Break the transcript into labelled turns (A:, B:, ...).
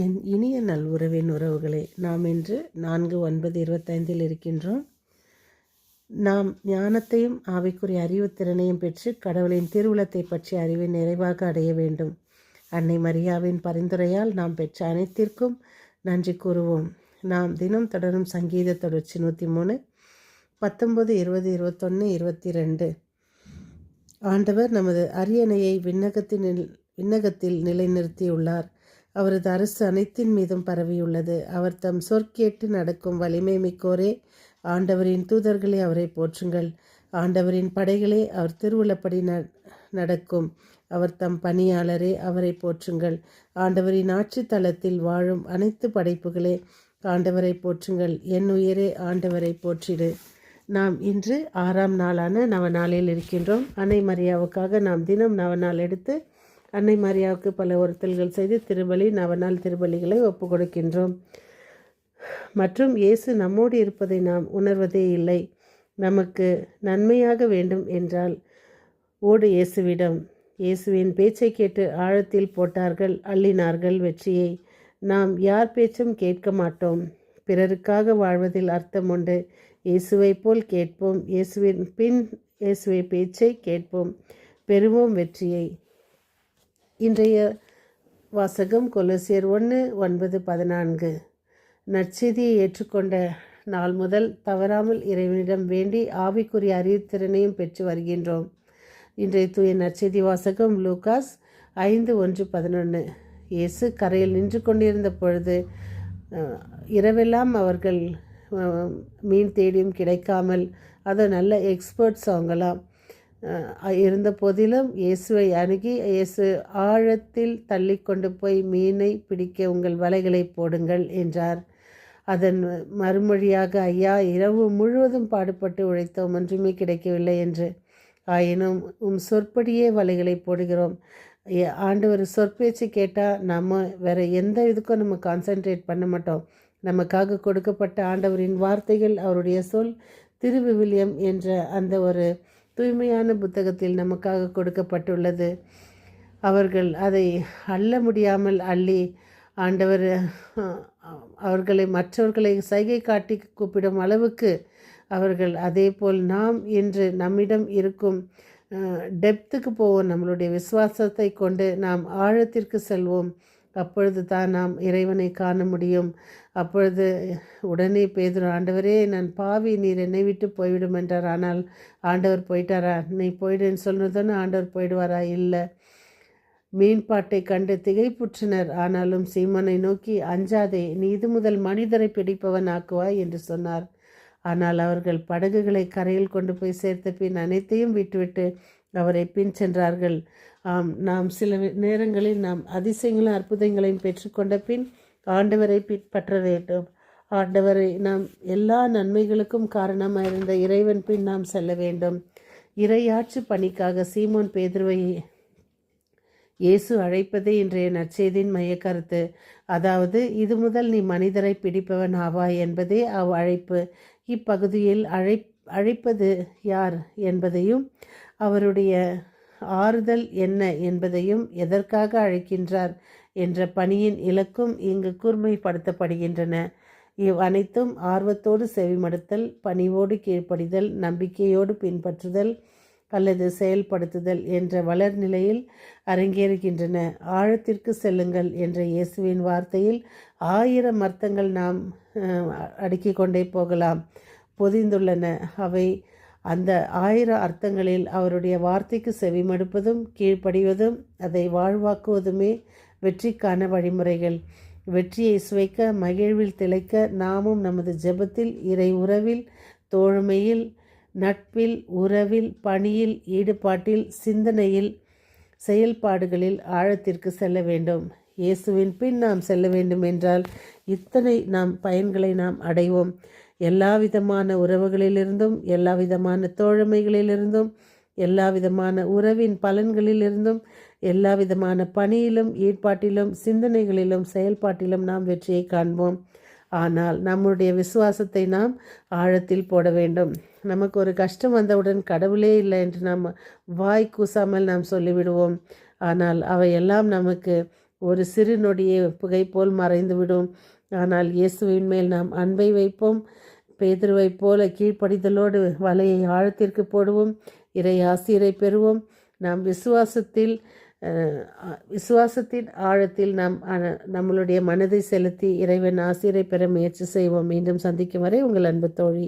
A: என் இனிய நல்உறவின் உறவுகளே, நாம் இன்று 4/9/25 இருக்கின்றோம். நாம் ஞானத்தையும் ஆவிக்குரிய அறிவுத்திறனையும் பெற்று கடவுளின் திருவுளத்தை பற்றிய அறிவை நிறைவாக அடைய வேண்டும். அன்னை மரியாவின் பரிந்துரையால் நாம் பெற்ற அனைத்திற்கும் நன்றி கூறுவோம். நாம் தினம் தொடரும் சங்கீத தொடர்ச்சி 103, 19, 20, 21, 22. ஆண்டவர் நமது அரியணையை விண்ணகத்தில் நிலைநிறுத்தியுள்ளார். அவரது அரசு அனைத்தின் மீதும் பரவியுள்ளது. அவர் தம் சொற்கேட்டு நடக்கும் வலிமை மிக்கோரே. ஆண்டவரின் தூதர்களே, அவரை போற்றுங்கள். ஆண்டவரின் படைகளே, அவர் திருவுளப்படி நடக்கும் அவர் தம் பணியாளரே, அவரை போற்றுங்கள். ஆண்டவரின் ஆட்சி தளத்தில் வாழும் அனைத்து படைப்புகளே, ஆண்டவரை போற்றுங்கள். என் உயிரே, ஆண்டவரை போற்றிடு. நாம் இன்று 6ஆம் நாளான நவநாளில் இருக்கின்றோம். அன்னை மரியாவுக்காக நாம் தினம் நவநாள் எடுத்து அன்னை மரியாவுக்கு பல ஒருத்தல்கள் செய்து திருபலி, நவநாள் திருபலிகளை ஒப்பு கொடுக்கின்றோம். மற்றும் இயேசு நம்மோடு இருப்பதை நாம் உணர்வதே இல்லை. நமக்கு நன்மையாக வேண்டும் என்றால் ஓடு இயேசுவிடம். இயேசுவின் பேச்சை கேட்டு ஆழத்தில் போட்டார்கள், அள்ளினார்கள் வெற்றியை. நாம் யார் பேச்சும் கேட்க மாட்டோம். பிறருக்காக வாழ்வதில் அர்த்தம் உண்டு. இயேசுவை போல் கேட்போம். இயேசுவின் பின் இயேசுவை பேச்சை கேட்போம், பெறுவோம் வெற்றியை. இன்றைய வாசகம் கொலோசியர் 1:9-14. நற்செய்தியை ஏற்றுக்கொண்ட நாள் முதல் தவறாமல் இறைவனிடம் வேண்டி ஆவிக்குரிய அறிவுத்திறனையும் பெற்று வருகின்றோம். இன்றைய தூய நற்செய்தி வாசகம் லூகாஸ் 5:1-11. இயேசு கரையில் நின்று கொண்டிருந்த பொழுது இரவெல்லாம் அவர்கள் மீன் தேடியும் கிடைக்காமல், அதை நல்ல எக்ஸ்பர்ட்ஸ் அவங்களாம் இருந்த போதிலும் இயேசுவை அணுகி, இயேசு ஆழத்தில் தள்ளி கொண்டு போய் மீனை பிடிக்க உங்கள் வலைகளை போடுங்கள் என்றார். அதன் மறுமொழியாக, ஐயா, இரவு முழுவதும் பாடுபட்டு உழைத்தோம், ஒன்றுமே கிடைக்கவில்லை என்று. ஆயினும் சொற்படியே வலைகளை போடுகிறோம். ஆண்டவர் சொற்பேச்சு கேட்டால் நம்ம வேறு எந்த இதுக்கும் நம்ம கான்சென்ட்ரேட் பண்ண மாட்டோம். நமக்காக கொடுக்கப்பட்ட ஆண்டவரின் வார்த்தைகள், அவருடைய சொல் திருவிவிலியம் என்ற அந்த ஒரு தூய்மையான புத்தகத்தில் நமக்காக கொடுக்கப்பட்டுள்ளது. அவர்கள் அதை அள்ள முடியாமல் அள்ளி ஆண்டவர் அவர்களை மற்றவர்களை சைகை காட்டி கூப்பிடும் அளவுக்கு அவர்கள், அதே போல் நாம் இன்று நம்மிடம் இருக்கும் டெப்த்துக்கு போவோம். நம்மளுடைய விசுவாசத்தை கொண்டு நாம் ஆழத்திற்கு செல்வோம். அப்பொழுது தான் நாம் இறைவனை காண முடியும். அப்பொழுது உடனே பேதுரு, ஆண்டவரே, நான் பாவி, நீர் என்னை விட்டு போய்விடும் என்றார். ஆனால் ஆண்டவர் போயிட்டாரா? நீ போயிடுன்னு சொன்னதுன்னு ஆண்டவர் போயிடுவாரா? இல்லை. மீன்பாட்டை கண்டு திகைப்புற்றனர். ஆனாலும் சீமோனை நோக்கி, அஞ்சாதே, நீ இது முதல் மனிதரை பிடிப்பவன் ஆக்குவாய் என்று சொன்னார். ஆனால் அவர்கள் படகுகளை கரையில் கொண்டு போய் சேர்த்த பின் அனைத்தையும் விட்டுவிட்டு அவரை பின் சென்றார்கள். நாம் சில நேரங்களில் நாம் அதிசயங்களும் அற்புதங்களையும் பெற்றுக்கொண்ட பின் ஆண்டவரை பின்பற்ற வேண்டும். ஆண்டவரை நாம் எல்லா நன்மைகளுக்கும் காரணமாக இருந்த இறைவன் பின் நாம் செல்ல வேண்டும். இறையாட்சி பணிக்காக சீமோன் பேதுருவை இயேசு அழைப்பதே இன்றைய நற்செய்தியின் மைய கருத்து. அதாவது, இது முதல் நீ மனிதரை பிடிப்பவன் ஆவாய் என்பதே அழைப்பு. இப்பகுதியில் அழைப்பது யார் என்பதையும், அவருடைய ஆறுதல் என்ன என்பதையும், எதற்காக அழைக்கின்றார் என்ற பணியின் இலக்கும் இங்கு கூர்மைப்படுத்தப்படுகின்றன. அனைத்தும் ஆர்வத்தோடு செவிமடுத்தல், பணிவோடு கீழ்ப்படிதல், நம்பிக்கையோடு பின்பற்றுதல் அல்லது செயல்படுத்துதல் என்ற வளர்நிலையில் அரங்கேறுகின்றன. ஆழத்திற்கு செல்லுங்கள் என்ற இயேசுவின் வார்த்தையில் 1000 அர்த்தங்கள் நாம் அடுக்கிக் கொண்டே போகலாம், பொதிந்துள்ளன. அவை அந்த 1000 அர்த்தங்களில் அவருடைய வார்த்தைக்கு செவிமடுப்பதும் கீழ்ப்படிவதும் அதை வாழ்வாக்குவதுமே வெற்றிக்கான வழிமுறைகள். வெற்றியை சுவைக்க, மகிழ்வில் திளைக்க நாமும் நமது ஜெபத்தில், இறை உறவில், தோழமையில், நட்பில், உறவில், பணியில், ஈடுபாட்டில், சிந்தனையில், செயல்பாடுகளில் ஆழத்திற்கு செல்ல வேண்டும். இயேசுவின் பின் நாம் செல்ல வேண்டும் என்றால் இத்தனை பயன்களை நாம் அடைவோம். எல்லா விதமான உறவுகளிலிருந்தும், எல்லா விதமான தோழமைகளிலிருந்தும், எல்லா விதமான உறவின் பலன்களிலிருந்தும், எல்லா விதமான பணியிலும், ஈடுபாட்டிலும், சிந்தனைகளிலும், செயல்பாட்டிலும் நாம் வெற்றியை காண்போம். ஆனால் நம்முடைய விசுவாசத்தை நாம் ஆழத்தில் போட வேண்டும். நமக்கு ஒரு கஷ்டம் வந்தவுடன் கடவுளே இல்லை என்று நாம் வாய் கூசாமல் நாம் சொல்லிவிடுவோம். ஆனால் அவையெல்லாம் நமக்கு ஒரு சிறு நொடியே புகை போல் மறைந்துவிடும். ஆனால் இயேசுவின் மேல் நாம் அன்பை வைப்போம். பேதுருவைப் போல கீழ்ப்படிதலோடு வலையை ஆழத்திற்கு போடுவோம். இறை ஆசிரை பெறுவோம். நாம் விசுவாசத்தின் ஆழத்தில் நாம் நம்மளுடைய மனதை செலுத்தி இறைவன் ஆசிரை பெற முயற்சி செய்வோம். மீண்டும் சந்திக்கும் வரை உங்கள் அன்பு தோழி.